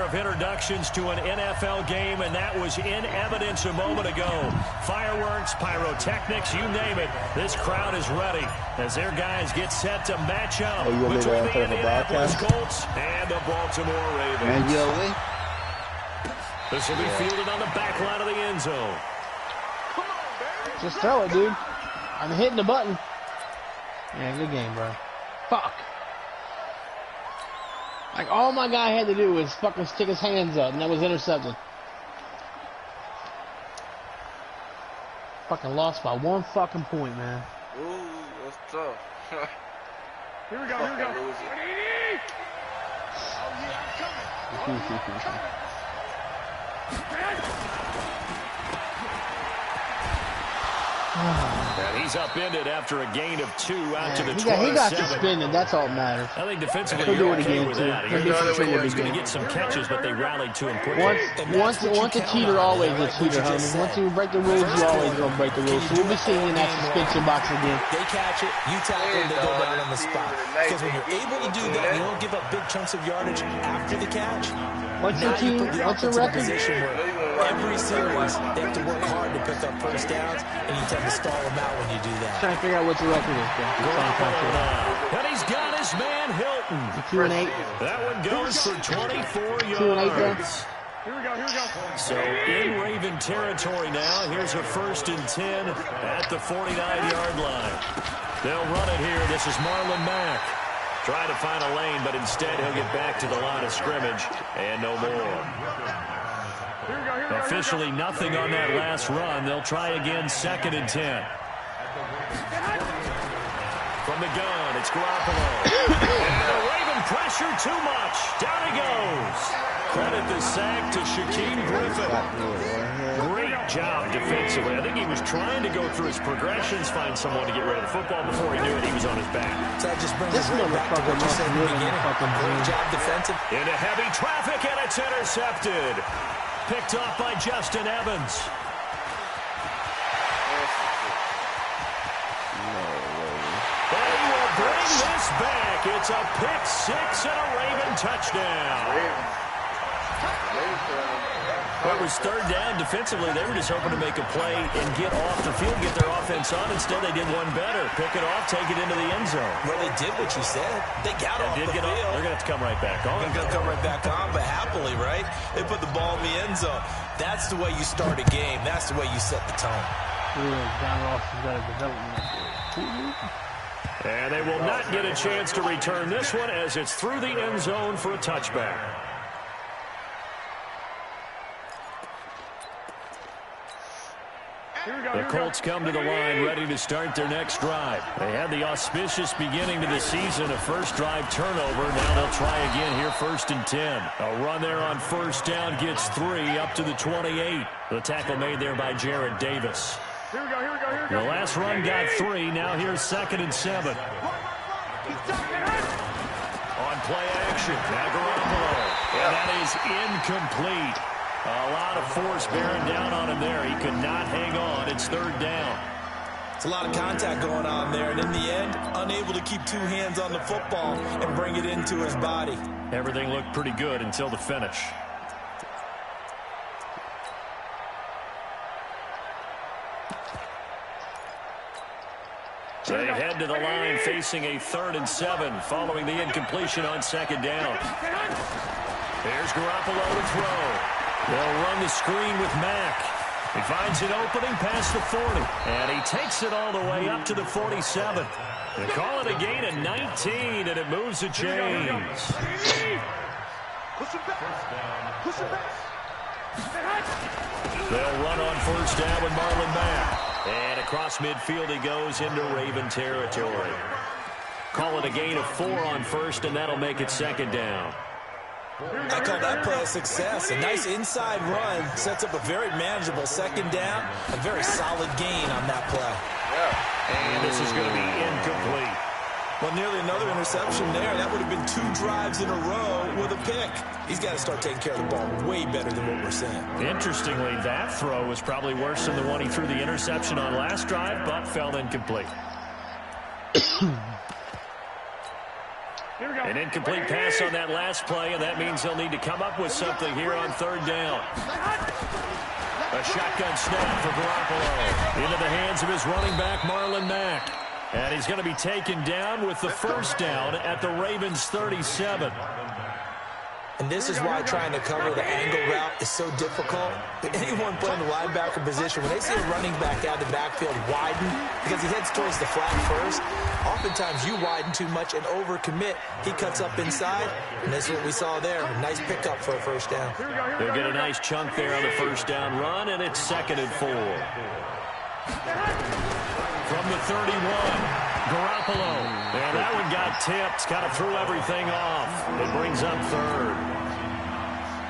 of introductions to an NFL game, and that was in evidence a moment ago. Fireworks, pyrotechnics, you name it. This crowd is ready as their guys get set to match up between the Indianapolis Colts and the Baltimore Ravens. This will be fielded on the back line of the end zone. Just throw it, dude. I'm hitting the button. Yeah, good game, bro. Fuck. Like, all my guy had to do was fucking stick his hands up, and that was intercepted. Fucking lost by 1 fucking point, man. Ooh, that's tough. Here we go, here we go. Oh, yeah, I'm coming. And he's upended after a gain of 2 out to the 27. He got suspended. That's all that matters. I think defensively you're okay with that. He's going to get some catches, but they rallied to him quickly. Once a cheater, always a cheater, homie. Once you break the rules, you always going to break the rules. So we'll be seeing you in that suspension box again. They catch it, you tackle, they go down on the spot. Because when you're able to do that, you don't give up big chunks of yardage after the catch. What's your record? Every series, they have to work hard to pick up first downs, and you tend to stall them out when you do that. Trying to figure out what your record is. And he's got his man Hilton. 2-8. That one goes for 24 yards. 2-8. Here we go, here we go. So in Raven territory now. Here's a 1st and 10 at the 49-yard line. They'll run it here. This is Marlon Mack. Trying to find a lane, but instead he'll get back to the line of scrimmage and no more. Officially nothing on that last run. They'll try again, 2nd and 10. From the gun, it's Garoppolo. And the Raven pressure too much. Down he goes. Credit the sack to Shaquem Griffin. Great job defensively. I think he was trying to go through his progressions, find someone to get rid of the football. Before he knew it, he was on his back. So that just brings us right back to what you said in the beginning. Great job defensive. Into heavy traffic, and it's intercepted. Picked off by Justin Evans. They will bring this back. It's a pick 6 and a Raven touchdown. Well, it was 3rd down defensively. They were just hoping to make a play and get off the field, get their offense on. Instead, they did one better. Pick it off, take it into the end zone. Well, they did what you said. They got off the field. They're going to have to come right back on. They're going to come right back on, but happily, right? They put the ball in the end zone. That's the way you start a game. That's the way you set the tone. John Ross has got a development. And they will not get a chance to return this one as it's through the end zone for a touchback. The Colts come to the line ready to start their next drive. They had the auspicious beginning to the season, a first drive turnover. Now they'll try again here, 1st and 10. A run there on 1st down gets 3 up to the 28. The tackle made there by Jarrett Davis. Here we go, here we go, here we go. The last run got 3. Now here's 2nd and 7. On play action, now Garoppolo. And that is incomplete. A lot of force bearing down on him there. He could not hang on. It's 3rd down. It's a lot of contact going on there, and in the end, unable to keep 2 hands on the football and bring it into his body. Everything looked pretty good until the finish. They head to the line facing a 3rd and 7 following the incompletion on 2nd down. There's Garoppolo to throw. They'll run the screen with Mack. He finds an opening past the 40. And he takes it all the way up to the 47. They call it a gain of 19, and it moves the chains. They'll run on 1st down with Marlon Mack. And across midfield he goes into Raven territory. Call it a gain of 4 on 1st, and that'll make it 2nd down. I call that play a success. A nice inside run sets up a very manageable 2nd down. A very solid gain on that play. And this is going to be incomplete. Well, nearly another interception there. That would have been 2 drives in a row with a pick. He's got to start taking care of the ball way better than what we're seeing. Interestingly, that throw was probably worse than the one he threw the interception on last drive, but fell incomplete. Here we go. An incomplete pass on that last play, and that means they'll need to come up with something here on third down. A shotgun snap for Garoppolo into the hands of his running back, Marlon Mack. And he's going to be taken down with the first down at the Ravens' 37. And this is why trying to cover the angle route is so difficult. Anyone playing the linebacker position, when they see a running back out of the backfield widen, because he heads towards the flat first, oftentimes you widen too much and overcommit. He cuts up inside, and that's what we saw there. A nice pickup for a first down. They'll get a nice chunk there on the first down run, and it's 2nd and 4. From the 31, Garoppolo. And that one got tipped, kind of threw everything off. It brings up 3rd.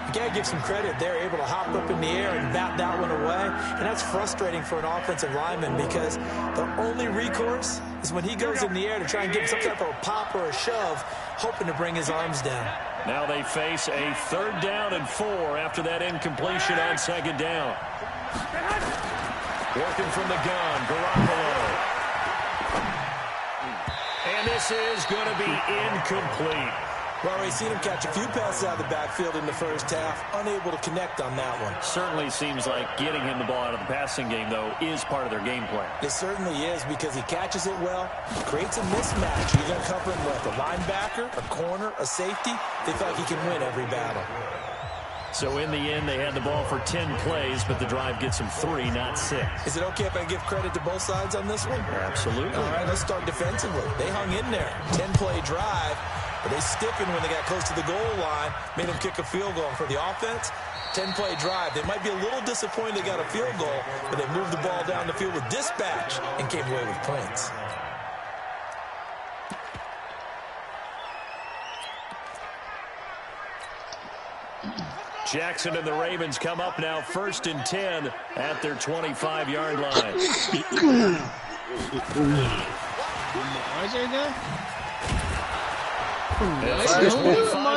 You got to give some credit. They're able to hop up in the air and bat that one away. And that's frustrating for an offensive lineman because the only recourse is when he goes in the air to try and get some type of a pop or a shove, hoping to bring his arms down. Now they face a 3rd down and 4 after that incompletion on 2nd down. Working from the gun, Garoppolo. And this is going to be incomplete. Well, we've seen him catch a few passes out of the backfield in the first half, unable to connect on that one. Certainly seems like getting him the ball out of the passing game, though, is part of their game plan. It certainly is because he catches it well, creates a mismatch. You're going to cover him with a linebacker, a corner, a safety. They feel like he can win every battle. So in the end, they had the ball for 10 plays, but the drive gets them 3, not 6. Is it okay if I give credit to both sides on this one? Absolutely. All right, let's start defensively. They hung in there. 10-play drive, but they stiffened when they got close to the goal line, made them kick a field goal. And for the offense, 10-play drive. They might be a little disappointed they got a field goal, but they moved the ball down the field with dispatch and came away with points. Jackson and the Ravens come up now 1st and 10 at their 25-yard line.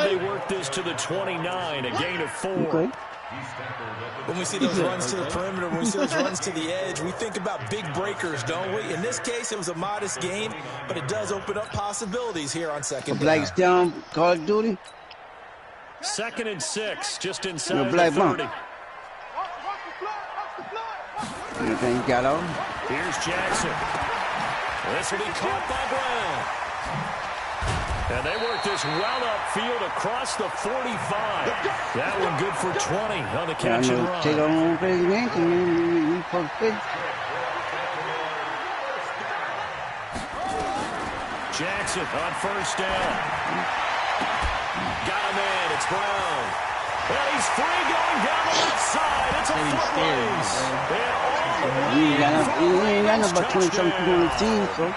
They work this to the 29, a gain of 4. Okay. When we see those runs to the perimeter, when we see those runs to the edge, we think about big breakers, don't we? In this case, it was a modest gain, but it does open up possibilities here on 2nd down. Black's down, Call of Duty. 2nd and 6, just inside the 30. Anything got on? Here's Jackson. This will be caught by Brown. And they work this well upfield across the 45. That one good for 20 on the catch and run. Take on president and Jackson on 1st down. Got him in. It's Brown. Well, he's free going down the left side. It's a foot race. he ain't got no about 20-something people on the team, so.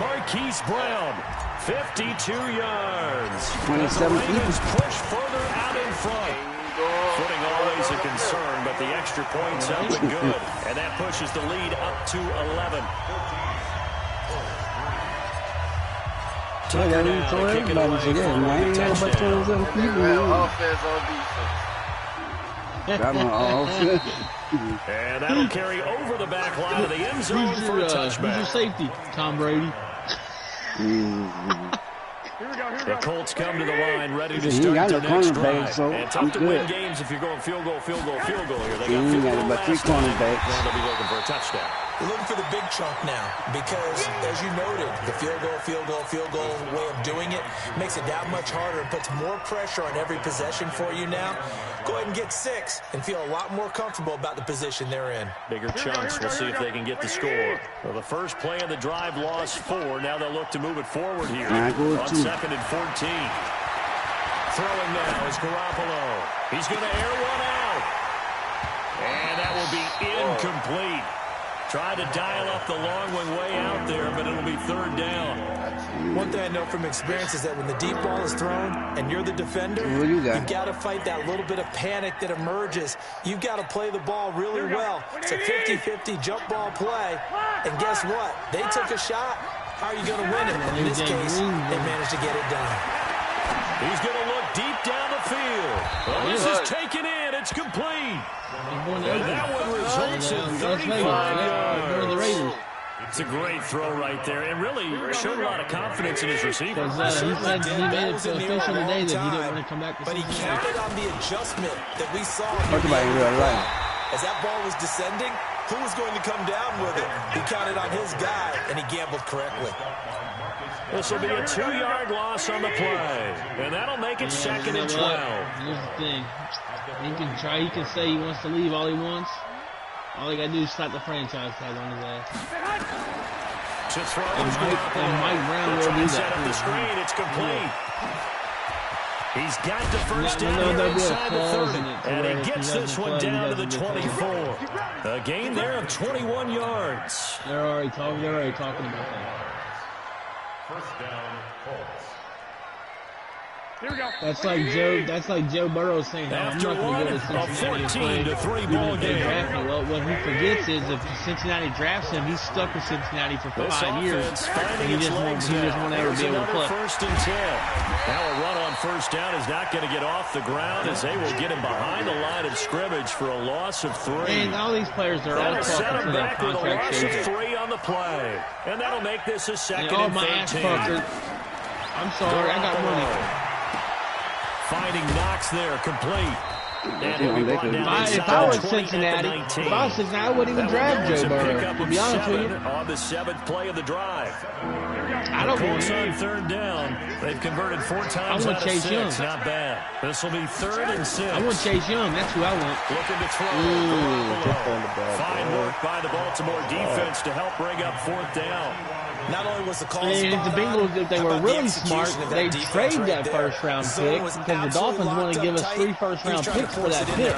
Marquise Brown, 52 yards. 27 people. Push further out in front. Footing always a concern, but the extra points up and good. And that pushes the lead up to 11. Tucker now to kick it away for a touchdown. Offense on defense. And that'll carry over the back line of the end zone for a touchback. Who's your safety? Tom Brady. The Colts come to the line ready to start their next drive. So and tough to win games if you're going field goal here. They got field goal about 3 last time. cornerbacks. Now they'll be looking for a touchdown. We're looking for the big chunk now because, as you noted, the field goal way of doing it makes it that much harder and puts more pressure on every possession for you now. Go ahead and get 6 and feel a lot more comfortable about the position they're in. Bigger chunks. We'll see if they can get the score. Well, the first play of the drive lost 4. Now they'll look to move it forward here on 2nd and 14. Throwing now is Garoppolo. He's going to air one out. And that will be incomplete. Try to dial up the long one way out there, but it'll be 3rd down. One thing I know from experience is that when the deep ball is thrown and you're the defender, you've got to fight that little bit of panic that emerges. You've got to play the ball really well. It's a 50-50 jump ball play. And guess what? They took a shot. How are you going to win it? In this case, they managed to get it done. He's going to look deep down the field. Well, this is taken in. It's complete. And that one results in 35 yards. That's a great throw right there. And really showed a lot of confidence in his receiver. Because he said he made it official today that he didn't want to come back to But he counted on the adjustment that we saw. Talk about in real life. As that ball was descending, who was going to come down with it? He counted on his guy, and he gambled correctly. This will be a 2-yard loss on the play. And that'll make it second and 12. Here's the thing. He can try. He can say he wants to leave all he wants. All he got to do is slap the franchise tag on his ass. To throw. And Mike Brown will do Set up the that. screen. It's complete. He's got the first down there'll here be a inside the clause 30. in it to And where he if gets he this doesn't one play, he down to the doesn't get 24. A gain there of 21 yards. They're already talking about that. First down, Colts. Here we go. That's like Joe Burrow saying, I'm After not going to go to one, a Cincinnati 14-3 ball game. Well, what he forgets is if Cincinnati drafts him, he's stuck with Cincinnati for 5 years. And he just won't ever be able to play. First and 10. Now a run on first down is not going to get off the ground as they will get him behind the line of scrimmage for a loss of 3. And all these players are all That'll set talking him for their back with a contract loss of changes. 3 on the play. And that'll make this a second Oh, and my ass 13. fucker. I'm sorry, I got money. Finding Knox there, complete. And he'll be brought down If I was Cincinnati, I wouldn't even draft Joe Burrow, to be honest with you. On the 7th play of the drive. I don't want Colts on him. third down. They've converted 4 times want out of Chase 6. Young. Not bad. This will be 3rd and 6. I want Chase Young. That's who I want. Looking to throw. Fine work by the Baltimore defense to help bring up 4th down. Not only was the call And if the Bengals, if they were really smart, they'd trade that there. first-round pick because the Dolphins want to give us 3 first-round picks for that pick.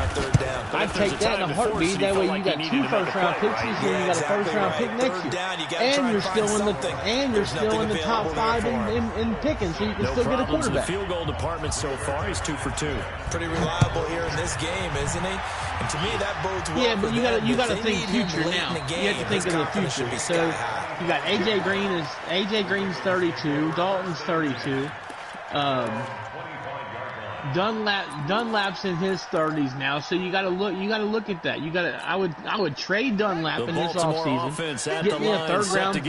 I'd take that in a heartbeat. That way you got 2 first-round picks this year, you got a first-round pick next year, and you're still in the top 5 in picking, so you can still get a quarterback. The field goal department so far, he's 2 for 2. Pretty reliable here in this game, isn't he? And to me, that bodes well. Yeah, but you got to think future now. You have to think of the future. So you got AJ Green's 32, Dalton's 32. Dunlap's in his 30s now, so you got to look at that. I would trade Dunlap in this offseason. Get me a third round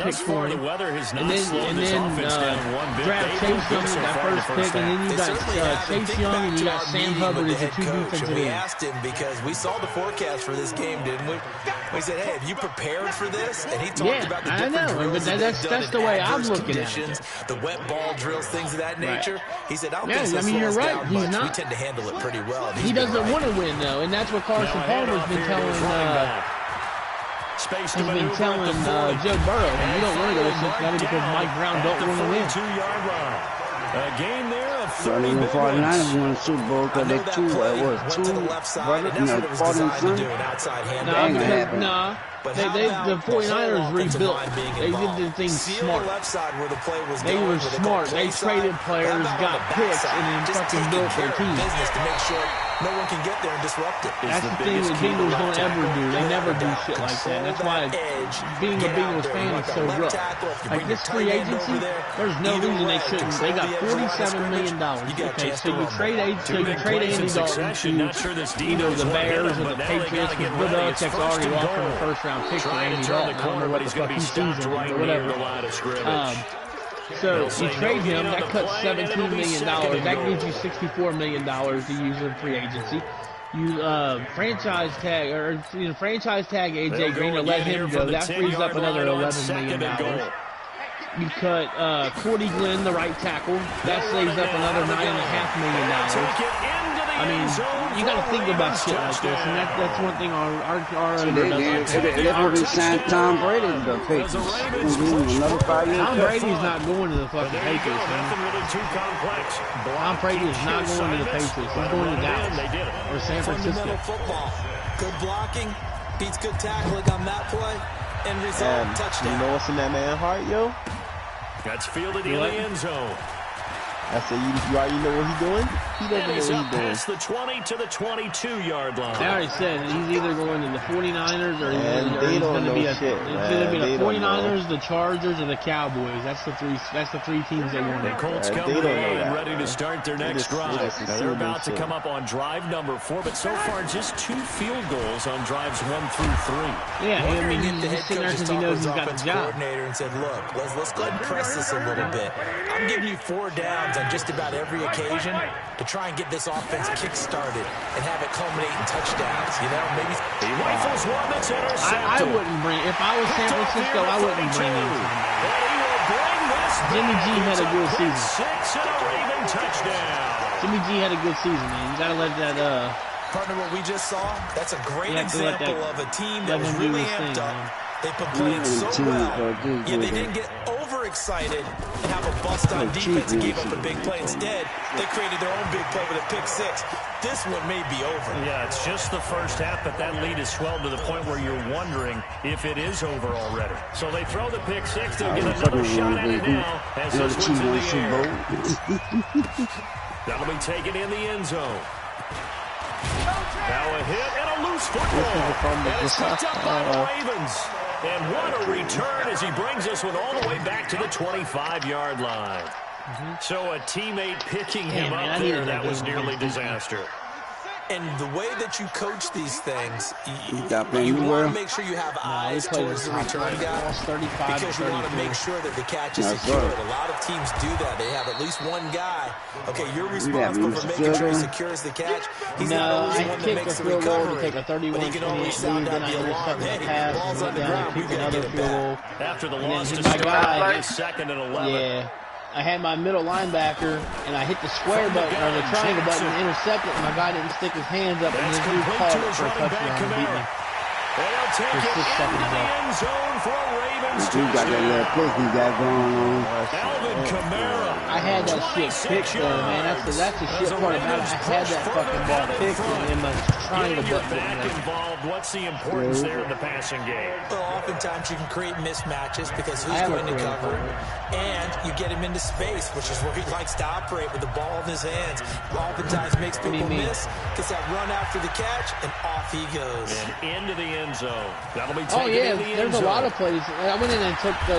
pick for him, and then draft Chase Young with that first pick, and then you got Chase Young and you got Sam Hubbard as your 2 defensive We ends. asked him because we saw the forecast for this game, didn't we? We said, "Hey, have you prepared for this?" And he talked about the different drills but that's the way I'm looking at it. The wet ball drills, things of that nature. He said, "I don't think I mean, you're right. down He's much. not. We tend to handle it pretty well." He doesn't want to win though, and that's what Carson Palmer's been telling. Space He's been telling Joe Burrow, you don't want to go to Cincinnati because Mike Brown don't want to win. 2-yard line. A game there of 30 The minutes. 49ers won the Super Bowl because they two went to the left side, and that's what it was designed to do, an outside handoff. The 49ers rebuilt. They did the thing smart. They were smart. They traded players, got picks, and then fucking built their team. Business to make sure no one can get there and disrupt it. That's the thing the Bengals don't ever do. They never do shit like that. That's why being a Bengals fan is so rough. Like this free agency, there's no reason they shouldn't. They got $47 million. Okay, so you trade Andy Dalton to either the Bears or the Patriots because Bill Belichick's already offering a first-round pick for Andy Dalton. I don't know what the fuck he's choosing or whatever. So you trade him, that cuts $17 million. That gives you $64 million to use in free agency. You franchise tag AJ Green or let him go. That frees up another $11 million. You cut Cordy Glenn, the right tackle. That saves up another $9.5 million. I mean, you got to think about shit like this, and that's one thing our owner doesn't. They already signed Tom Brady to the Patriots. Another 5 years. Tom Brady's not going to the fucking Patriots, man. Tom Brady is not going to the Patriots. He's going to Dallas or San Francisco. Football. Good blocking, beats good tackling on that play, and result touchdown. You know what's in that man's heart, yo? That's fielded in the end zone. I said, you already know what he's doing? He doesn't he's know up past the 20 to the 22-yard line. I already said he's either going to the 49ers or he's going to be it's going to be the 49ers, the Chargers, or the Cowboys. That's the three teams they want. The Colts come to the line ready to start their next drive. Now they're about to come up on drive number 4, but so far just 2 field goals on drives 1 through 3. Yeah, I mean, he's just sitting there because he knows he's got the job. And said, look, let's go ahead and press this a little bit. I'm giving you 4 downs on just about every occasion to try and get this offense kick-started and have it culminate in touchdowns. You know, maybe he rifles one that's intercepted. I wouldn't bring, if I was San Francisco, I wouldn't bring him. Jimmy G had a good season. 6 and a Raven touchdown. Jimmy G had a good season, man. You got to let that partner, what we just saw, that's a great example of a team that was really amped up. They've been playing so well, yet they didn't get overexcited and have a bust on defense and gave up a big play. Instead, they created their own big play with a pick 6. This one may be over. Yeah, it's just the first half, but that lead has swelled to the point where you're wondering if it is over already. So they throw the pick 6. They'll get another shot at it now as this one's in the air. That'll be taken in the end zone. Now a hit and a loose football. And it's picked up by the Ravens. And what a return as he brings this one all the way back to the 25-yard line. So a teammate picking him up there, that was nearly disaster. And the way that you coach these things, you want to make sure you have eyes towards the return guy because you want to make sure that the catch is secured. A lot of teams do that. They have at least one guy. Okay, you're responsible for making sure he secures the catch. He's not always the one that makes the recovery, but he can always sound out the alarm. Hey, ball's on the ground, we got to get it back. After the loss to start, it's 2nd and 11. Yeah. I had my middle linebacker, and I hit the square button, or the triangle button, and intercepted, and my guy didn't stick his hands up, and this dude called it for a touchdown and beat me. They'll take it into the end zone for a Ravens touchdown. Got that little pick he got going on. Alvin Kamara. I had that shit picked, though, man. That's the shit part about it. I had that fucking ball picked in my triangle button. Involved. What's the importance there in the passing game? Well, oftentimes you can create mismatches because who's going to cover it, and you get him into space, which is where he likes to operate with the ball in his hands. Oftentimes makes people miss, gets that run after the catch, and off he goes. And into the end zone. That'll be taken in the end there's zone. A lot of plays. I went in and took the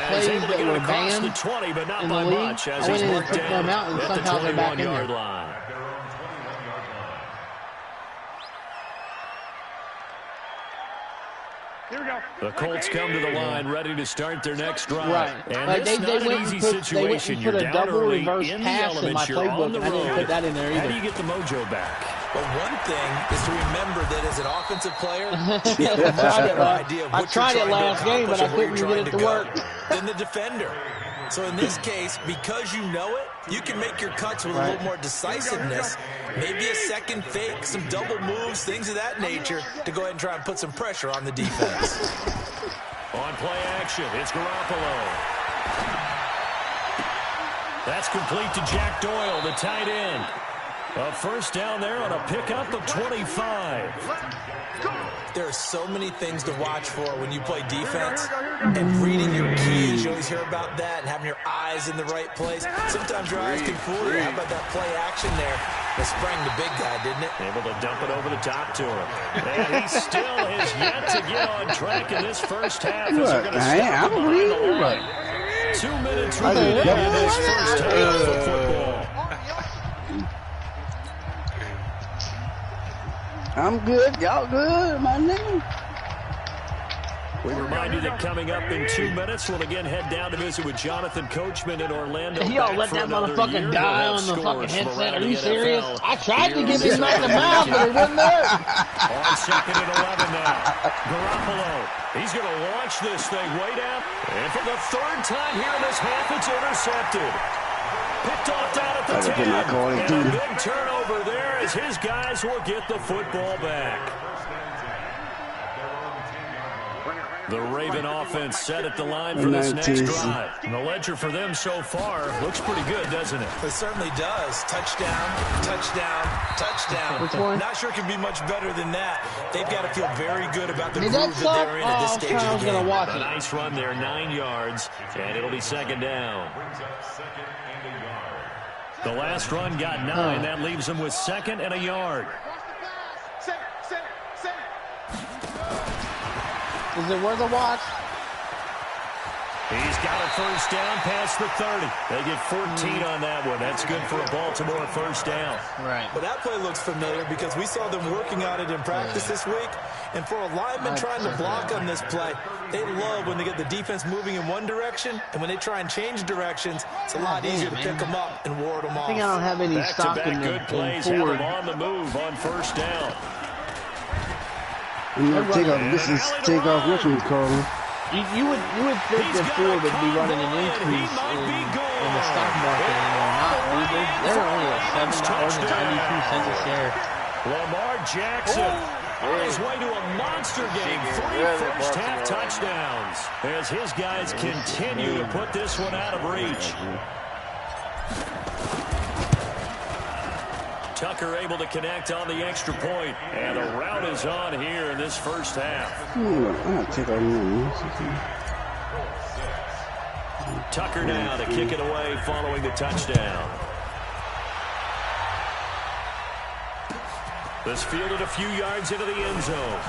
plays that were banned the 20, but not in the by league. much, as I went in and took them out, and somehow they're back in there. Line. Here we go. The Colts come to the line ready to start their next drive. Right. And it's not an easy situation. They went and put a double reverse pass in my playbook, and I didn't put that in there either. How do you get the mojo back? Well, one thing is to remember that as an offensive player, I tried it last game, but I couldn't get it to work. Than the defender. So in this case, because you know it, you can make your cuts with a little more decisiveness. Maybe a second fake, some double moves, things of that nature, to go ahead and try and put some pressure on the defense. On play action, it's Garoppolo. That's complete to Jack Doyle, the tight end. A first down there on a pickup of 25. There are so many things to watch for when you play defense. And reading your keys, you always hear about that, and having your eyes in the right place. Sometimes your eyes can fool you. How about that play action there? That sprang the big guy, didn't it? Able to dump it over the top to him. And he still has yet to get on track in this first half. As they're going to stop him behind the line. 2 minutes remaining in this first half of football. I'm good. Y'all good, my nigga? We remind you that coming up in 2 minutes, we'll again head down to visit with Jonathan Coachman in Orlando. Y'all let that motherfucker die on the fucking headset. Are you serious? I tried to give him back the mouth, but it wasn't there. On 2nd and 11 now. Garoppolo. He's going to launch this thing way down. And for the 3rd time here in this half, it's intercepted. Picked off down at the 10. And a big turnover there as his guys will get the football back. The Raven offense set at the line for this next drive. And the ledger for them so far looks pretty good, doesn't it? It certainly does. Touchdown, touchdown, touchdown. Which one? Not sure it can be much better than that. They've got to feel very good about the groove that they're in at this stage of the game. A nice run there, 9 yards, and it'll be 2nd down. The last run got 9. That leaves him with 2nd and a yard. Is it worth a watch? He's got a first down past the 30. They get 14 on that one. That's good for a Baltimore first down. Right. Well, that play looks familiar because we saw them working on it in practice this week. And for a lineman trying to block on this play, they love when they get the defense moving in one direction. And when they try and change directions, it's a lot easier to pick them up and ward them off. I think I don't have any stock in the good plays have them on the move on first down. This is takeoff. Which one's calling? You would think that Ford would be running an increase in the stock market, and they're not. They're only at $7.92 a share. Lamar Jackson on his way to a monster game. 3 first-half touchdowns as his guys continue to put this one out of reach. Tucker able to connect on the extra point, and the route is on here in this first half. Tucker now to kick it away following the touchdown. This fielded a few yards into the end zone.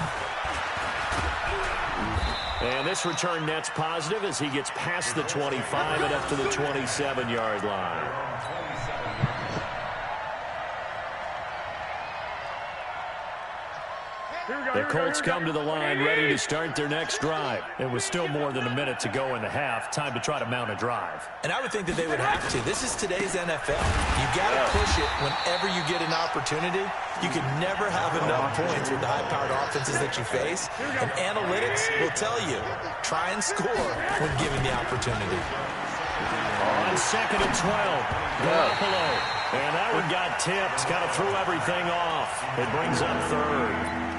And this return net's positive as he gets past the 25 and up to the 27-yard line. The Colts come to the line ready to start their next drive. It was still more than a minute to go in the half. Time to try to mount a drive. And I would think that they would have to. This is today's NFL. You got to push it whenever you get an opportunity. You can never have enough points with the high-powered offenses that you face. And analytics will tell you, try and score when given the opportunity. On 2nd and 12, Garoppolo. And that one got tipped. Kind of threw everything off. It brings up 3rd.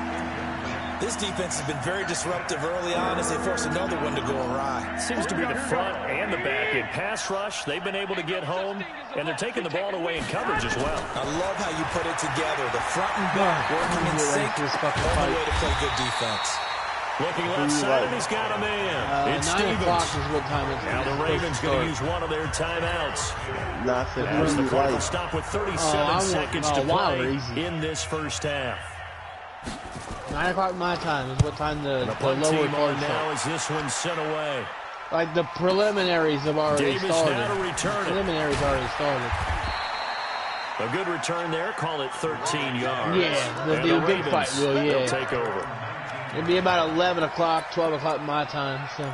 This defense has been very disruptive early on as they force another one to go awry. Seems to be the front and the back. In pass rush, they've been able to get home, and they're taking the ball away in coverage as well. I love how you put it together. The front and back working in sync. One way to play good defense. Looking left side, and he's got a man. It's 9 o'clock Stevens. is what time it's Now the Ravens going to use one of their timeouts. As the clock will stop with 37 seconds to play in this first half. 9 o'clock my time is what time the lower part now as this one's sent away. Like the preliminaries have already started. Now to return Preliminaries already started. A good return there. Call it 13 yards. Yeah, they'll do a big fight. Will they'll take over. It'll be about 11 o'clock, 12 o'clock my time. So.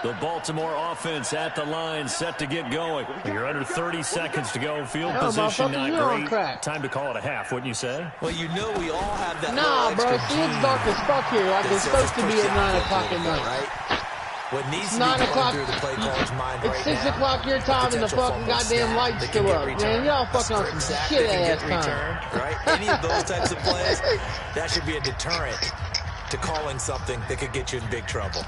The Baltimore offense at the line, set to get going. You're under 30 seconds to go. Field position not great. Time to call it a half, wouldn't you say? Well, you know we all have that. Nah, bro. See, it's dark as fuck here. Like it's supposed to be at 9 o'clock at night. Right? What needs to 9 be o'clock. through the play caller's mind it's 6 o'clock your time and the fucking goddamn light's still up. Man, y'all fucking on some shit-ass time. Right? Any of those types of plays, that should be a deterrent to calling something that could get you in big trouble.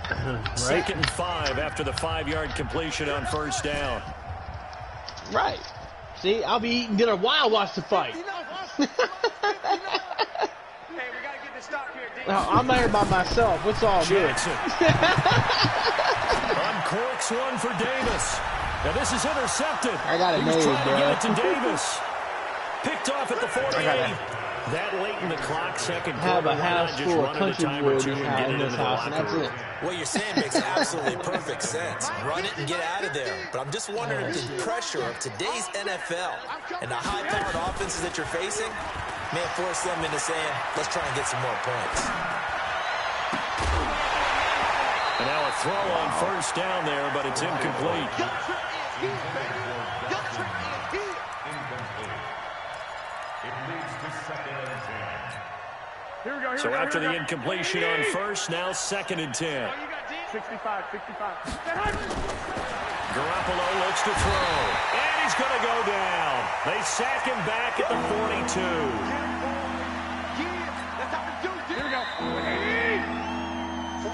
Right. 2nd and 5 after the 5-yard completion on first down. Right. See, I'll be eating dinner while I watch the fight. I'm there by myself. It's all Jackson. Uncorks one for Davis. Now this is intercepted. I got it made, trying bro. to get it to Davis. Picked off at the 48. That late in the clock, second quarter. Have a house full of country wood in this house, and that's it. What you're saying makes absolutely perfect sense. Run it and get out of there. But I'm just wondering if the pressure of today's NFL and the high-powered offenses that you're facing may force them into saying, let's try and get some more points. And now a throw on first down there, but it's incomplete. So after the incompletion on first, now 2nd and 10. 65. Garoppolo looks to throw. And he's going to go down. They sack him back at the 42. Here we go.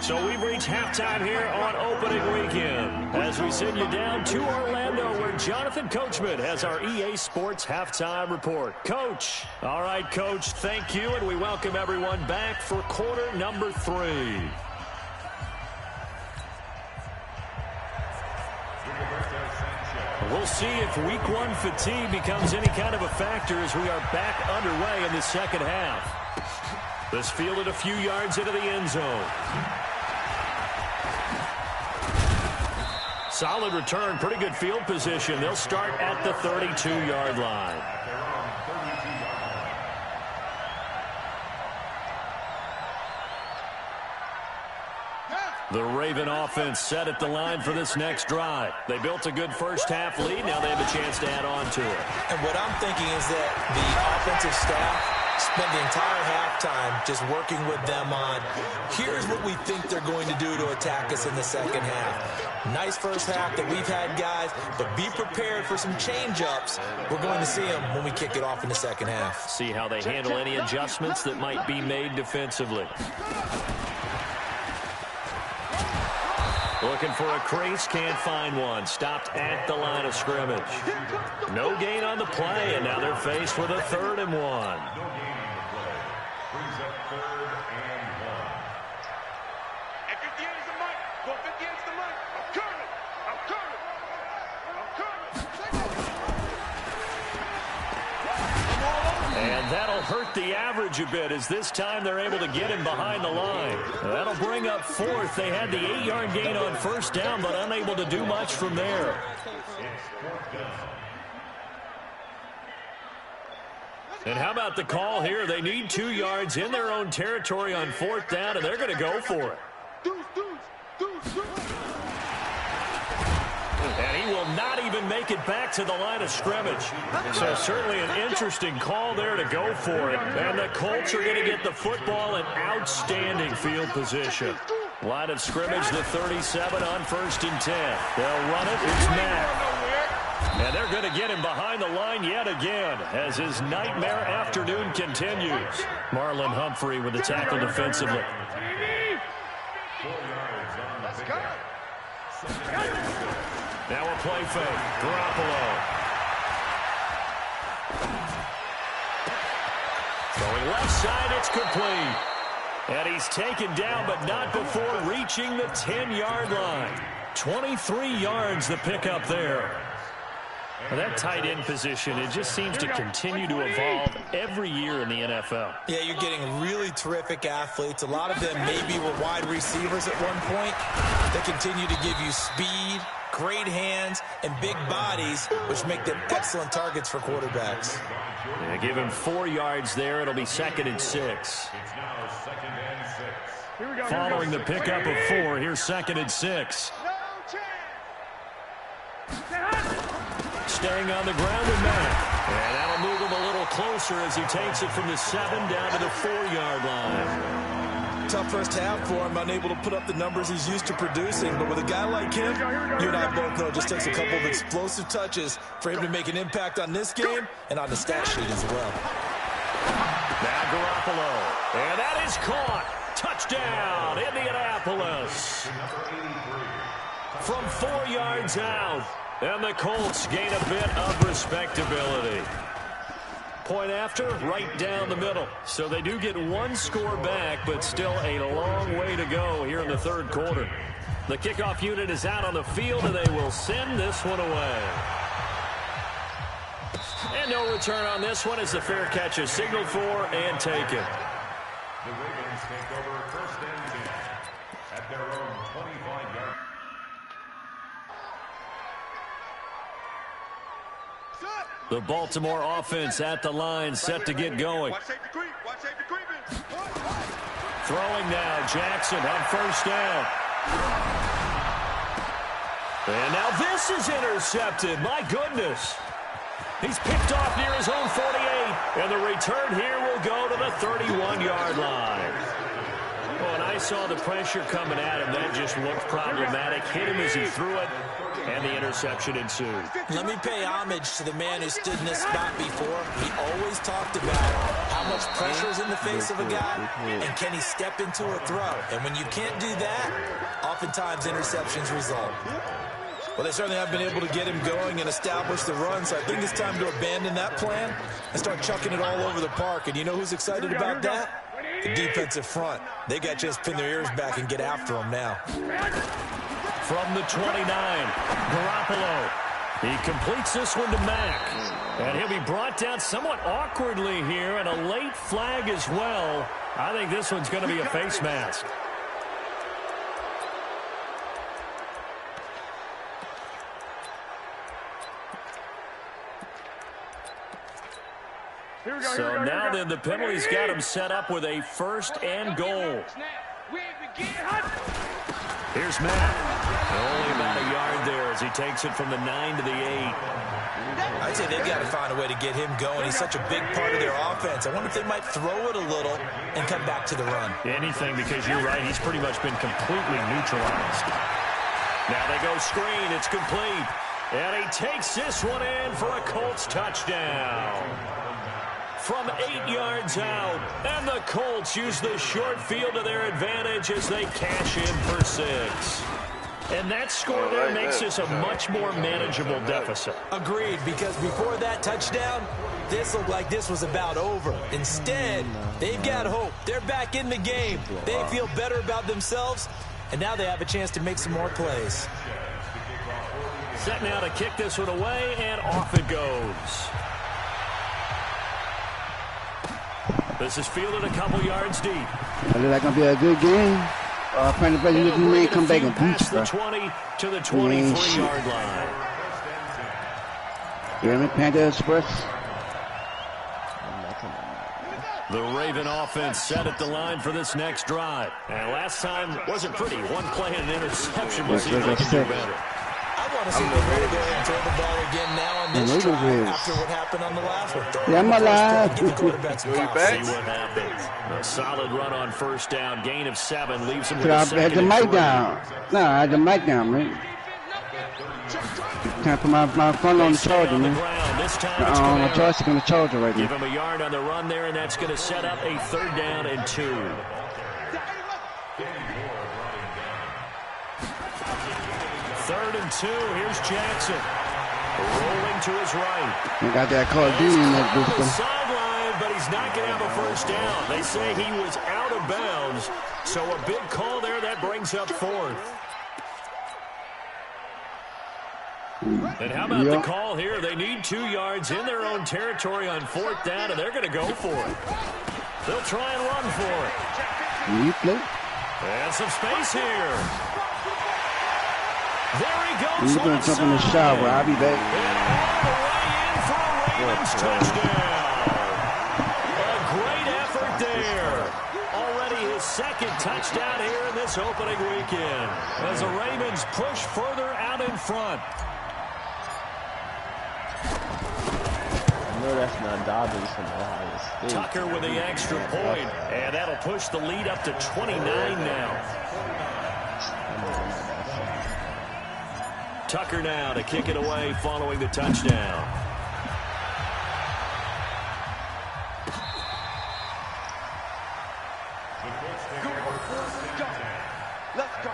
So we've reached halftime here on opening weekend as we send you down to Orlando where Jonathan Coachman has our EA Sports halftime report. Coach. All right, Coach, thank you, and we welcome everyone back for quarter number 3. We'll see if week one fatigue becomes any kind of a factor as we are back underway in the second half. This fielded a few yards into the end zone. Solid return, pretty good field position. They'll start at the 32-yard line. The Raven offense set at the line for this next drive. They built a good first-half lead. Now they have a chance to add on to it. And what I'm thinking is that the offensive staff spent the entire halftime just working with them on, here's what we think they're going to do to attack us in the second half. Nice first half that we've had, guys, but be prepared for some change-ups. We're going to see them when we kick it off in the second half. See how they handle any adjustments that might be made defensively. Looking for a crease, can't find one. Stopped at the line of scrimmage. No gain on the play, and now they're faced with a 3rd and 1. And that'll hurt the average a bit as this time they're able to get him behind the line. That'll bring up 4th. They had the 8-yard gain on first down, but unable to do much from there. And how about the call here? They need 2 yards in their own territory on 4th down, and they're going to go for it. And he will not even make it back to the line of scrimmage. So certainly an interesting call there to go for it. And the Colts are going to get the football in outstanding field position. Line of scrimmage, the 37 on 1st and 10. They'll run it. It's Mack. And they're going to get him behind the line yet again as his nightmare afternoon continues. Marlon Humphrey with the tackle defensively. Now a play fake. Garoppolo. Going left side, it's complete. And he's taken down, but not before reaching the 10-yard line. 23 yards the pickup there. Well, that tight end position, it just seems to continue to evolve every year in the NFL. Yeah, you're getting really terrific athletes. A lot of them maybe were wide receivers at one point. They continue to give you speed, great hands, and big bodies, which make them excellent targets for quarterbacks. Yeah, give him 4 yards there. It'll be 2nd and 6. Following the pickup of 4, here's 2nd and 6. Staying on the ground with Mack. And that'll move him a little closer as he takes it from the 7 down to the 4-yard line. Tough first half for him, unable to put up the numbers he's used to producing. But with a guy like him, you and I both know it just takes a couple of explosive touches for him to make an impact on this game and on the stat sheet as well. Now Garoppolo. And that is caught. Touchdown, Indianapolis. From 4 yards out. And the Colts gain a bit of respectability. Point after, right down the middle. So they do get 1 score back, but still a long way to go here in the 3rd quarter. The kickoff unit is out on the field, and they will send this one away. And no return on this one as the fair catch is signaled for and taken. The Ravens take over 1st and 10 at their own 25-yard. The Baltimore offense at the line, set to get going. Throwing now, Jackson on 1st down. And now this is intercepted. My goodness. He's picked off near his own 48. And the return here will go to the 31-yard line. Well, and I saw the pressure coming at him. That just looked problematic. Hit him as he threw it. And the interception ensued. Let me pay homage to the man who stood in this spot before. He always talked about how much pressure is in the face of a guy, and can he step into a throw. And when you can't do that, oftentimes interceptions result. Well, they certainly have been able to get him going and establish the run, so I think it's time to abandon that plan and start chucking it all over the park. And you know who's excited about that? The defensive front. They got to just pin their ears back and get after him now. From the 29, Garoppolo. He completes this one to Mack. And he'll be brought down somewhat awkwardly here, and a late flag as well. I think this one's going to be a face mask. So now then the penalty's got him set up with a 1st and goal. Here's Matt. Only about a yard there as he takes it from the 9 to the 8. I'd say they've got to find a way to get him going. He's such a big part of their offense. I wonder if they might throw it a little and come back to the run. Anything, because you're right. He's pretty much been completely neutralized. Now they go screen. It's complete. And he takes this one in for a Colts touchdown. From 8 yards out, and the Colts use the short field to their advantage as they cash in for 6. And that score there makes this a much more manageable deficit. Agreed, because before that touchdown, this looked like this was about over. Instead, they've got hope. They're back in the game. They feel better about themselves, and now they have a chance to make some more plays. Set now to kick this one away, and off it goes. This is fielded a couple yards deep. It looks like going to be a good game. Friend of President, you may come back and beat the 20 to the 23-yard line. You're in Panther Express. The Raven offense set at the line for this next drive. And last time wasn't pretty. One play and an interception. We'll see if they can do better. I want to see them ready to go and throw the ball again now on this drive after what happened on the last one. Yeah, I'm alive. Give the quarterback some confidence. See what happens. A solid run on 1st down. Gain of 7 leaves him with I a 2nd had the and mic 3. down. No, I had the mic down, man. Time to put my phone on the charger, man. This time it's my joystick on the charger right now. Give him a yard on the run there, and that's going to set up a 3rd down and 2. 3rd and 2. Here's Jackson. Rolling to his right. You got that Call of Duty in that On the booster. sideline, but he's not going to have a 1st down. They say he was out of bounds, so a big call there. That brings up 4th. And how about the call here? They need 2 yards in their own territory on 4th down, and they're going to go for it. They'll try and run for it. You play? And some space here. There he goes. You're going to jump in the shower. I'll be back. And all the way in for a Ravens touchdown. A great effort there. Already his 2nd touchdown here in this opening weekend. As the Ravens push further out in front. No, that's not Dobbins from Ohio State. Tucker with the extra point, and that'll push the lead up to 29 now. Tucker now to kick it away following the touchdown. Let's go.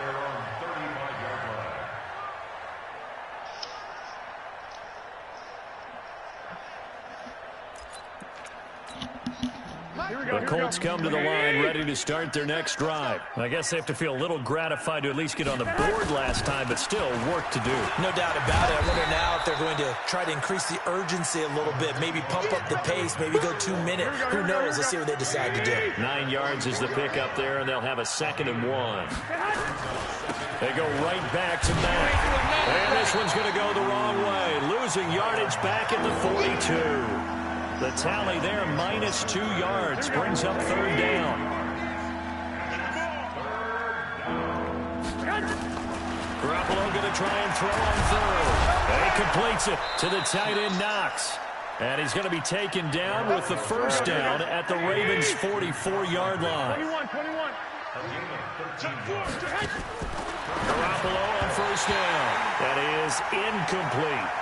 The Colts come to the line ready to start their next drive. I guess they have to feel a little gratified to at least get on the board last time, but still work to do. No doubt about it. I wonder now if they're going to try to increase the urgency a little bit, maybe pump up the pace, maybe go 2 minutes. Who knows? Let's see what they decide to do. 9 yards is the pickup there, and they'll have a 2nd and 1. They go right back to Mack. And this one's going to go the wrong way. Losing yardage back at the 42. The tally there, minus 2 yards, brings up 3rd down. Garoppolo going to try and throw on 3rd. And he completes it to the tight end, Knox. And he's going to be taken down with the 1st down at the Ravens' 44-yard line. 21. Garoppolo on 1st down. That is incomplete.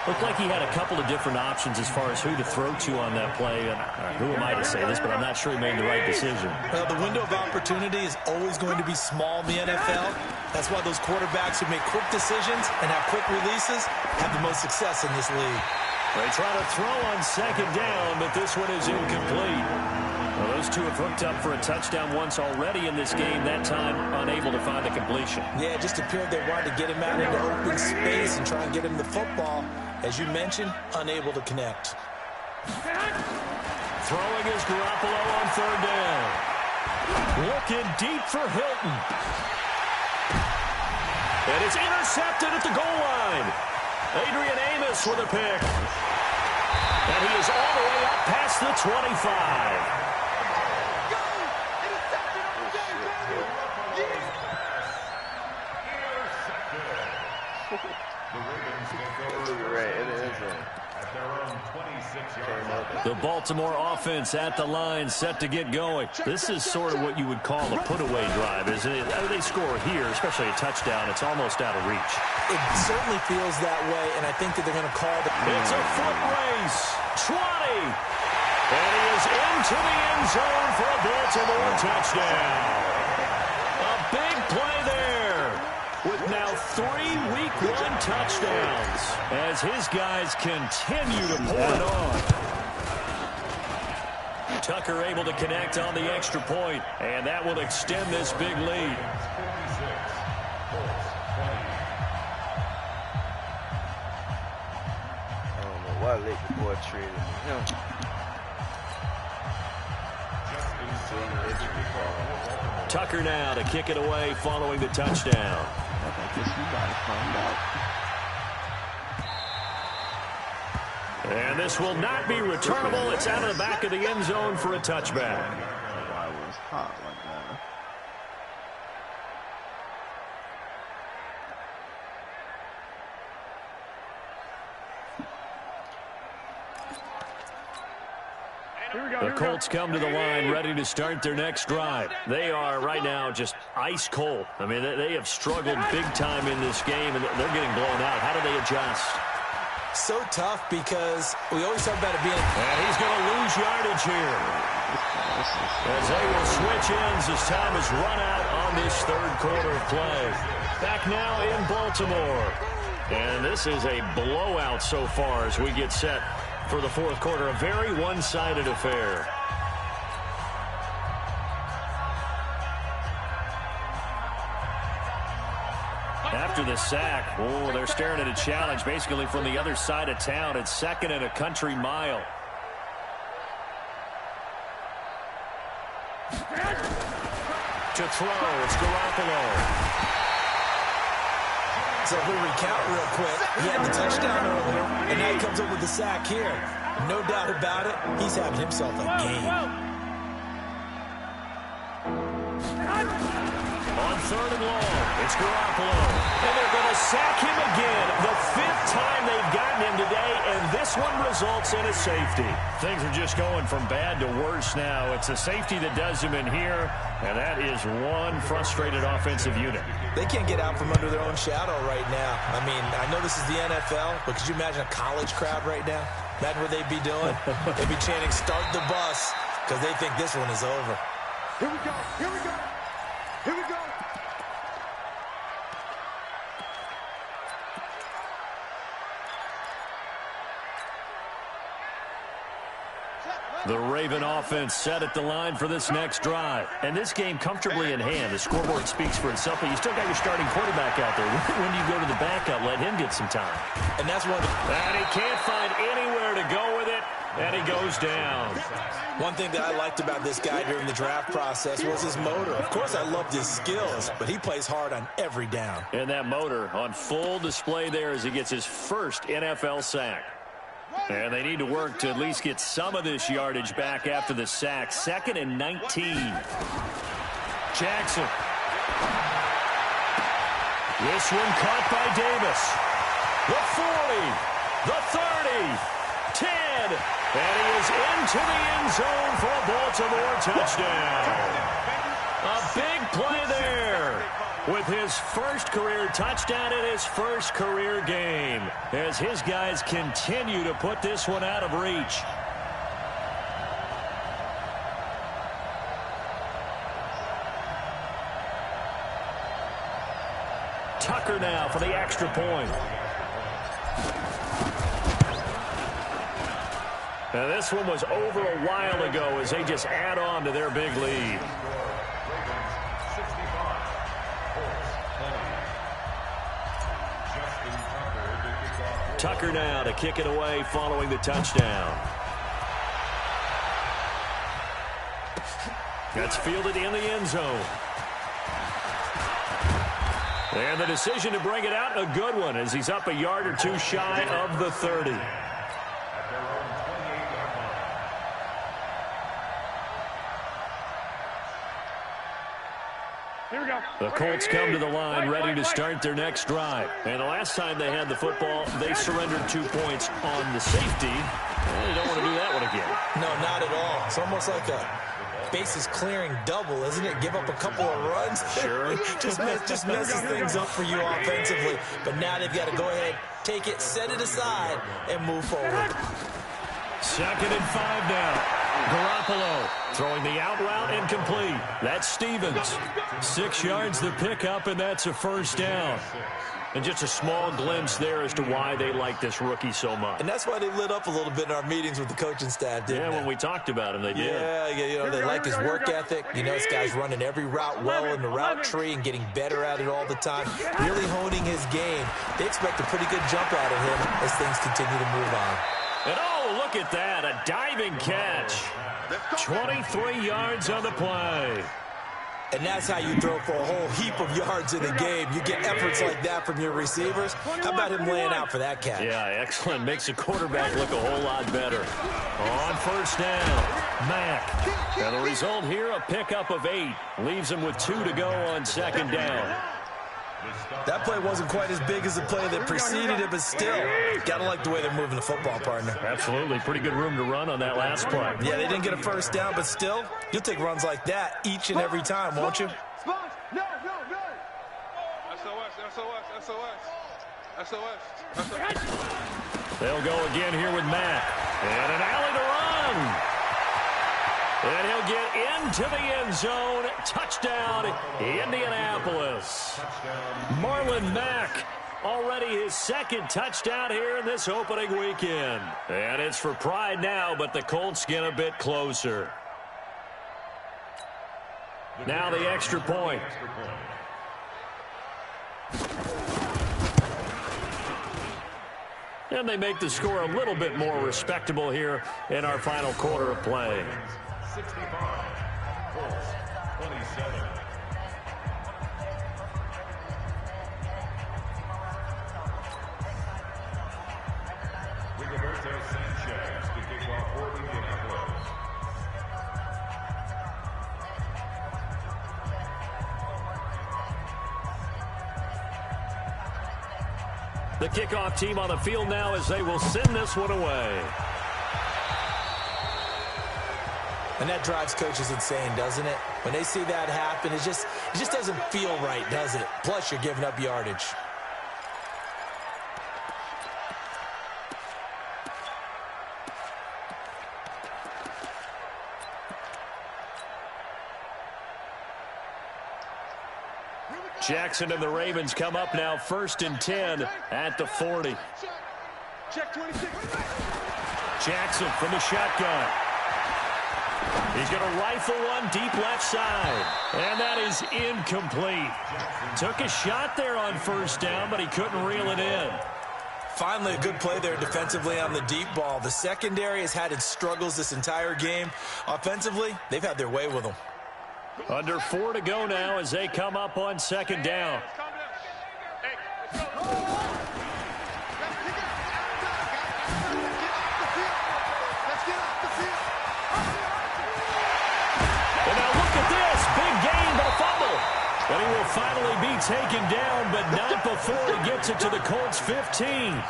Looked like he had a couple of different options as far as who to throw to on that play. And who am I to say this, but I'm not sure he made the right decision. Well, the window of opportunity is always going to be small in the NFL. That's why those quarterbacks who make quick decisions and have quick releases have the most success in this league. They try to throw on 2nd down, but this one is incomplete. Well, those two have hooked up for a touchdown once already in this game, that time unable to find the completion. Yeah, it just appeared they wanted to get him out into open space and try and get him the football. As you mentioned, unable to connect. Throwing is Garoppolo on third down. Looking deep for Hilton. And it's intercepted at the goal line. Adrian Amos with a pick. And he is all the way up past the 25. The Baltimore offense at the line, set to get going. This is sort of what you would call a put-away drive, isn't it? They score here, especially a touchdown. It's almost out of reach. It certainly feels that way, and I think that they're going to call it. It's a foot race. 20. And he is into the end zone for a Baltimore touchdown. A big play there with now 3 Week 1 touchdowns as his guys continue to pour it on. Tucker able to connect on the extra point, and that will extend this big lead. I don't know why Lake boy traded him. Tucker now to kick it away following the touchdown. I guess we gotta find out. And this will not be returnable. It's out of the back of the end zone for a touchback. Why it was hot like that. The Colts come to the line ready to start their next drive. They are right now just ice cold. I mean, they have struggled big time in this game, and they're getting blown out. How do they adjust? So tough because we always talk about it being... And he's going to lose yardage here. As they will switch ends as time is run out on this third quarter of play. Back now in Baltimore. And this is a blowout so far as we get set for the fourth quarter. A very one-sided affair. After the sack, oh, they're staring at a challenge basically from the other side of town. It's second and a country mile. To throw, it's Garoppolo. So if we recount real quick, he had the touchdown earlier, and now he comes up with the sack here. No doubt about it, he's having himself a game. On third and long, it's Garoppolo. And they're going to sack him again. The 5th time they've gotten him today, and this one results in a safety. Things are just going from bad to worse now. It's a safety that does him in here, and that is one frustrated offensive unit. They can't get out from under their own shadow right now. I mean, I know this is the NFL, but could you imagine a college crowd right now? Imagine what they'd be doing. They'd be chanting, "Start the bus," because they think this one is over. Here we go. Here we go. Here we go. The Raven offense set at the line for this next drive. And this game comfortably in hand. The scoreboard speaks for itself, but you still got your starting quarterback out there. When do you go to the backup? Let him get some time. And that's one. And he can't find anywhere to go with it, and he goes down. One thing that I liked about this guy during the draft process was his motor. Of course, I loved his skills, but he plays hard on every down. And that motor on full display there as he gets his first NFL sack. And they need to work to at least get some of this yardage back after the sack. 2nd and 19. Jackson. This one caught by Davis. The 40. The 30. 10. And he is into the end zone for a Baltimore touchdown. A big play there with his first career touchdown in his first career game as his guys continue to put this one out of reach. Tucker now for the extra point. Now, this one was over a while ago as they just add on to their big lead. Tucker now to kick it away following the touchdown. That's fielded in the end zone. And the decision to bring it out, a good one, as he's up a yard or two shy of the 30. The Colts come to the line ready to start their next drive. And the last time they had the football, they surrendered 2 points on the safety. Well, you don't want to do that one again. No, not at all. It's almost like a bases clearing double, isn't it? Give up a couple of runs. Sure. just messes things up for you offensively. But now they've got to go ahead, take it, set it aside, and move forward. 2nd and 5 now. Garoppolo throwing the out route incomplete. That's Stevens. 6 yards the pickup, and that's a first down. And just a small glimpse there as to why they like this rookie so much. And that's why they lit up a little bit in our meetings with the coaching staff, didn't they? When we talked about him, they did. Yeah, you know, they like his work ethic. You know, this guy's running every route well in the route tree and getting better at it all the time, really honing his game. They expect a pretty good jump out of him as things continue to move on. And oh, look at that, a diving catch. 23 yards on the play. And that's how you throw for a whole heap of yards in a game. You get efforts like that from your receivers. How about him laying out for that catch? Yeah, excellent. Makes the quarterback look a whole lot better. On first down, Mack. And the result here, a pickup of 8. Leaves him with 2 to go on 2nd down. That play wasn't quite as big as the play that preceded it, but still, got to like the way they're moving the football, partner. Absolutely. Pretty good room to run on that last play. Yeah, they didn't get a first down, but still, you'll take runs like that each and every time, won't you? No. SOS. They'll go again here with Mack. And an alley to run. And he'll get into the end zone. Touchdown, Indianapolis. Marlon Mack, already his 2nd touchdown here in this opening weekend. And it's for pride now, but the Colts get a bit closer. Now the extra point. And they make the score a little bit more respectable here in our final quarter of play. 65, Colts, 27. Rigoberto Sanchez to kick off for Indianapolis. The kickoff team on the field now as they will send this one away. And that drives coaches insane, doesn't it? When they see that happen, it just doesn't feel right, does it? Plus, you're giving up yardage. Jackson and the Ravens come up now 1st and 10 at the 40. Check 26. Jackson from the shotgun. He's going to rifle one deep left side. And that is incomplete. Took a shot there on first down, but he couldn't reel it in. Finally, a good play there defensively on the deep ball. The secondary has had its struggles this entire game. Offensively, they've had their way with them. Under 4 to go now as they come up on 2nd down. And now look at this. Big gain, but a fumble. And he will finally be taken down, but not before he gets it to the Colts 15.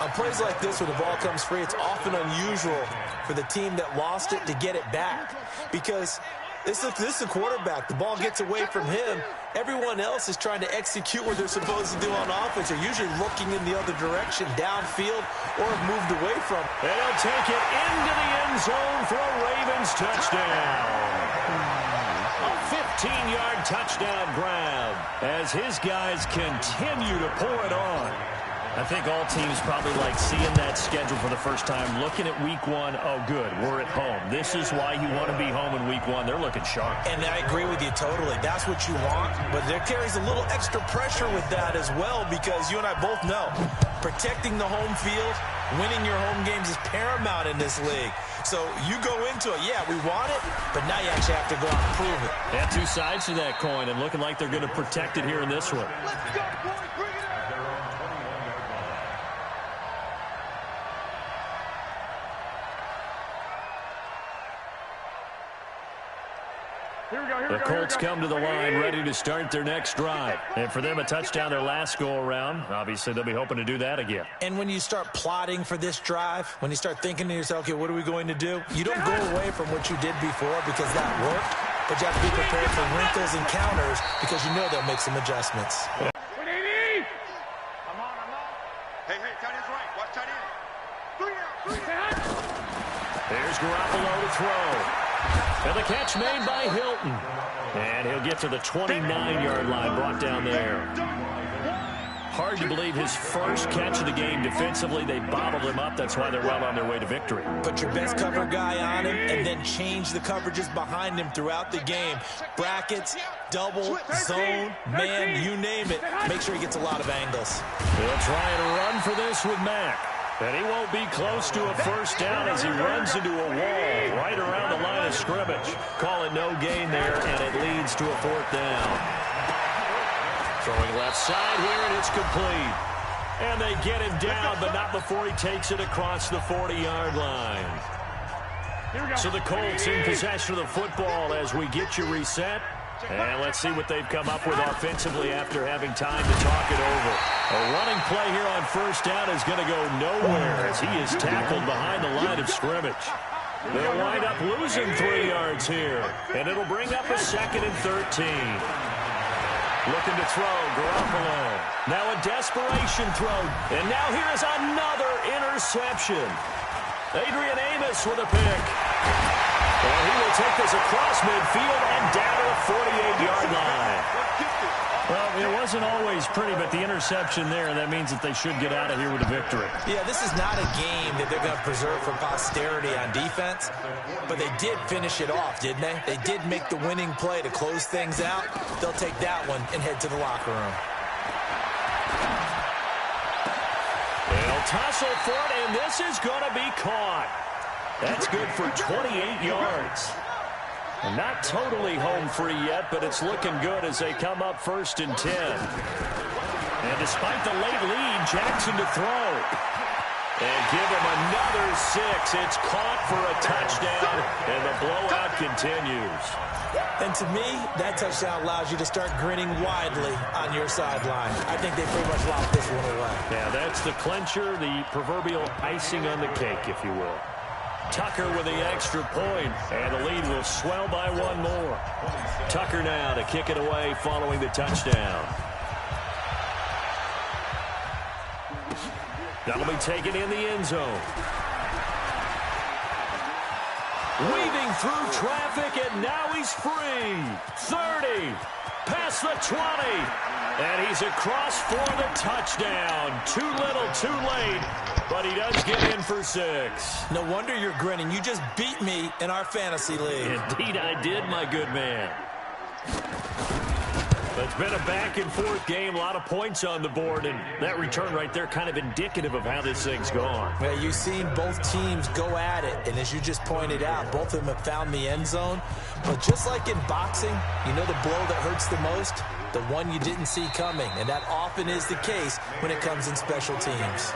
On plays like this where the ball comes free, it's often unusual for the team that lost it to get it back. Because this is a quarterback. The ball gets away from him. Everyone else is trying to execute what they're supposed to do on offense. They're usually looking in the other direction, downfield, or have moved away from. And he'll take it into the end zone for a Ravens touchdown. A 15-yard touchdown grab as his guys continue to pour it on. I think all teams probably like seeing that schedule for the first time, looking at week one. Oh, good, we're at home. This is why you want to be home in week one. They're looking sharp. And I agree with you totally. That's what you want. But there carries a little extra pressure with that as well, because you and I both know protecting the home field, winning your home games is paramount in this league. So you go into it, yeah, we want it, but now you actually have to go out and prove it. Yeah, two sides to that coin, and looking like they're going to protect it here in this one. Let's go, boys. Bring it out. The Colts come to the line ready to start their next drive. And for them, a touchdown their last go-around. Obviously, they'll be hoping to do that again. And when you start plotting for this drive, when you start thinking to yourself, okay, what are we going to do? You don't go away from what you did before because that worked, but you have to be prepared for wrinkles and counters because you know they'll make some adjustments. I'm on. Hey, tight end's right. Watch tight end. 3 out. There's Garoppolo to throw. And the catch made by Hilton. And he'll get to the 29-yard line, brought down there. Hard to believe his first catch of the game defensively. They bottled him up. That's why they're well on their way to victory. Put your best cover guy on him and then change the coverages behind him throughout the game. Brackets, double, zone, man, you name it. Make sure he gets a lot of angles. They'll try and run for this with Mack. And he won't be close to a first down as he runs into a wall right around the line of scrimmage. Call it no gain there, and it leads to a fourth down. Throwing left side here, and it's complete. And they get him down, but not before he takes it across the 40-yard line. So the Colts in possession of the football as we get you reset. And let's see what they've come up with offensively after having time to talk it over. A running play here on first down is going to go nowhere as he is tackled behind the line of scrimmage. They'll wind up losing 3 yards here, and it'll bring up a 2nd and 13. Looking to throw, Garoppolo. Now a desperation throw, and now here is another interception. Adrian Amos with a pick. And he will take this across midfield and down to the 48-yard line. Well, it wasn't always pretty, but the interception there, that means that they should get out of here with a victory. Yeah, this is not a game that they're going to preserve for posterity on defense, but they did finish it off, didn't they? They did make the winning play to close things out. They'll take that one and head to the locker room. They'll tussle for it, and this is going to be caught. That's good for 28 yards. And not totally home free yet, but it's looking good as they come up 1st and 10. And despite the late lead, Jackson to throw. And give him another 6. It's caught for a touchdown, and the blowout continues. And to me, that touchdown allows you to start grinning widely on your sideline. I think they pretty much locked this one away. Yeah, that's the clincher, the proverbial icing on the cake, if you will. Tucker with the extra point, and the lead will swell by 1 more. Tucker now to kick it away following the touchdown. That'll be taken in the end zone. Weaving through traffic, and now he's free. 30, past the 20, and he's across for the touchdown. Too little, too late, but he does get in for 6. No wonder you're grinning. You just beat me in our fantasy league. Indeed I did, my good man. It's been a back-and-forth game, a lot of points on the board, and that return right there kind of indicative of how this thing's gone. Well, you've seen both teams go at it, and as you just pointed out, both of them have found the end zone. But just like in boxing, you know the blow that hurts the most? The one you didn't see coming, and that often is the case when it comes in special teams.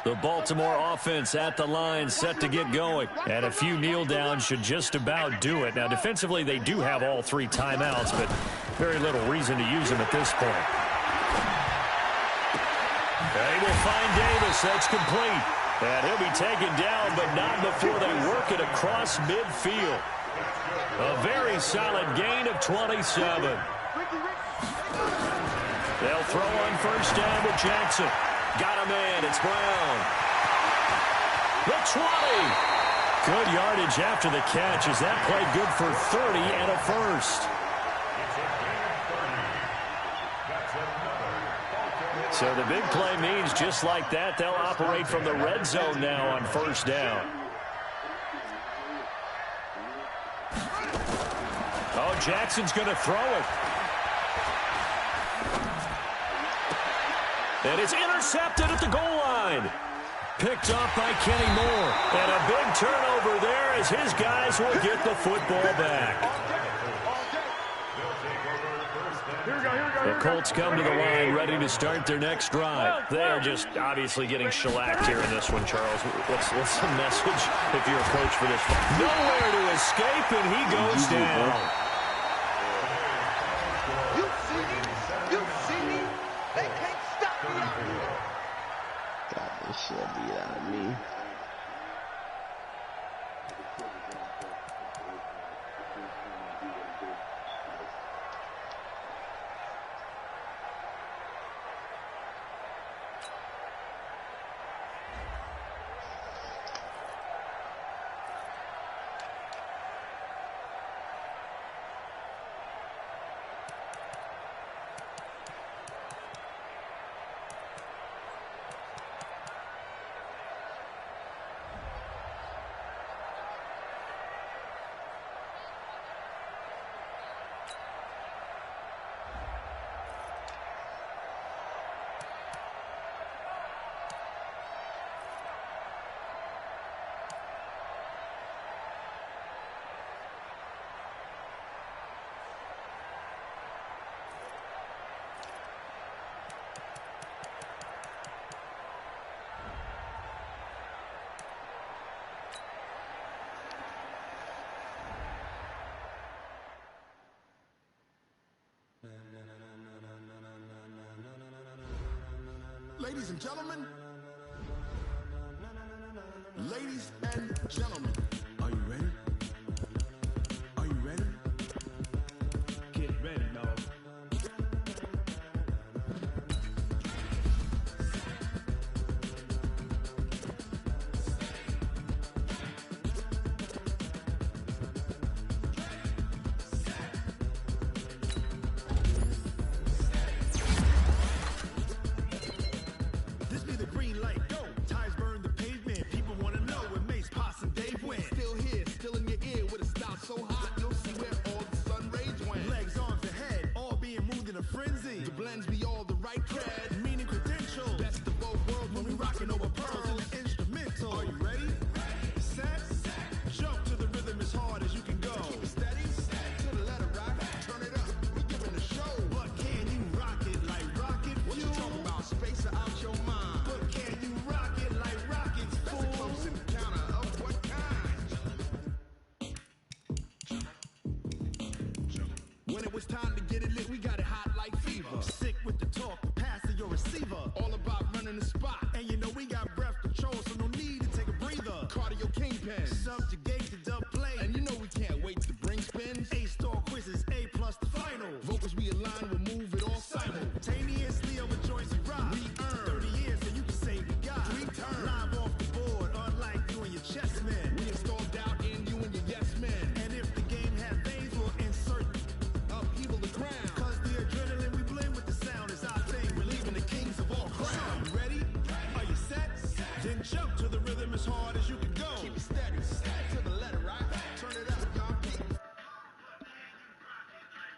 The Baltimore offense at the line, set to get going. And a few kneel downs should just about do it. Now, defensively, they do have all 3 timeouts, but very little reason to use them at this point. They will find Davis. That's complete. And he'll be taken down, but not before they work it across midfield. A very solid gain of 27. They'll throw on first down with Jackson. Got a man. It's Brown. The 20. Good yardage after the catch as that play good for 30 and a first. So the big play means just like that, they'll operate from the red zone now on first down. Oh, Jackson's going to throw it. And it's intercepted at the goal line. Picked up by Kenny Moore. And a big turnover there as his guys will get the football back. The Colts come to the line ready to start their next drive. They're just obviously getting shellacked here in this one, Charles. What's the message if you're a coach for this one? Nowhere to escape, and he goes down. You see me? You see me? They can't stop me out here. God, this shit beat out of me. Ladies and gentlemen, ladies and gentlemen, are you ready? Are you ready? Get ready, dog. When it was time to get it lit, we got it hot like fever. Sick with the talk, pass to your receiver. All about running the spot. And you know we got breath control, so no need to take a breather. Cardio kingpin, subjugation.